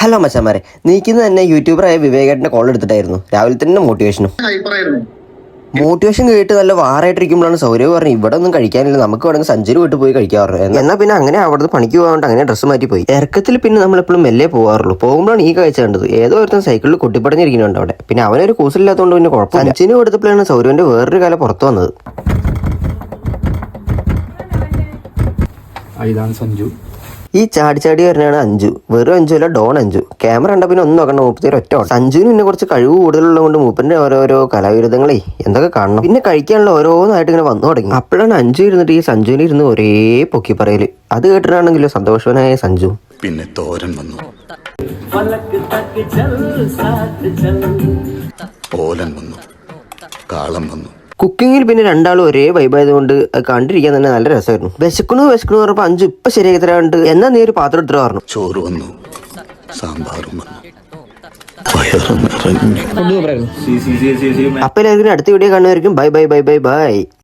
Hello മച്ചാമാരെ, നീക്കുന്ന തന്നെ യൂട്യൂബറായ വിവേകേട്ടന്റെ കോൾ എടുത്തിട്ടായിരുന്നു. രാവിലെ തന്നെ മോട്ടിവേഷൻ കേട്ട് നല്ല വാറായിട്ടിരിക്കുമ്പോഴാണ് സൗരവ് പറഞ്ഞു ഇവിടെ ഒന്നും കഴിക്കാനില്ല, നമുക്ക് വേണമെങ്കിൽ സഞ്ചരി വിട്ട് പോയി കഴിക്കാറുണ്ട്. എന്നാൽ പിന്നെ അങ്ങനെ അവിടുന്ന് പണിക്ക് പോകാണ്ട് അങ്ങനെ ഡ്രസ്സ് മാറ്റി പോയി. ഇറക്കത്തിൽ പിന്നെ നമ്മളെപ്പോഴും മെല്ലെ പോകാറുള്ളൂ. പോകുമ്പോഴാണ് ഈ കാഴ്ച കണ്ടത്. ഏതോ ഒരുത്തൻ സൈക്കിളിൽ കൊട്ടിപ്പടഞ്ഞിരിക്കുന്നുണ്ട് അവിടെ. പിന്നെ അവനൊരു കൂസില്ലാത്തതുകൊണ്ട് പിന്നെ കുഴപ്പമില്ല. സഞ്ചിന് കൊടുത്തപ്പോഴാണ് സൗരവിന്റെ വേറൊരു കാലം പുറത്തു വന്നത്. ഈ ചാടി ചാടി വരുന്നതാണ് അഞ്ചു. വെറും അഞ്ചു അല്ല, ഡോൺ അഞ്ചു. ക്യാമറ കണ്ട പിന്നെ ഒന്നും നോക്കണ്ട, മൂപ്പത്തി ഒറ്റ ഓട്ടം. സഞ്ജുവിന് പിന്നെ കുറച്ച് കഴിവ് കൂടുതലുള്ളതുകൊണ്ട് മൂപ്പന്റെ ഓരോരോ കലാവിരുദ്ധങ്ങളെ എന്തൊക്കെ കാണണം. പിന്നെ കഴിക്കാനുള്ള ഓരോന്നായിട്ട് ഇങ്ങനെ വന്നു തുടങ്ങി. അപ്പോഴാണ് അഞ്ചു ഇരുന്നിട്ട് ഈ സഞ്ജുവിന് ഇരുന്ന് ഒരേ പൊക്കി പറയല്. അത് കേട്ടിട്ടാണെങ്കിലോ സന്തോഷവനായ സഞ്ജു. പിന്നെ തോരൻ വന്നു, ഓലൻ വന്നു, കാളം വന്നു. കുക്കിങ്ങിൽ പിന്നെ രണ്ടാളും ഒരേ വൈബായതുകൊണ്ട് കണ്ടിരിക്കാൻ തന്നെ നല്ല രസമായിരുന്നു. വിശക്കണു പറഞ്ഞപ്പോ അഞ്ചു ഇപ്പൊ ശരിയാക്കി തരാണ്ട് എന്നാ നീ ഒരു പാത്രം എടുത്തിട്ട് പറഞ്ഞു. ചോറ് വന്നു, സാമ്പാറും വന്നു. അപ്പൊ എല്ലാവർക്കും അടുത്ത വീഡിയോ കാണുമായിരിക്കും. Bye bye bye bye bye.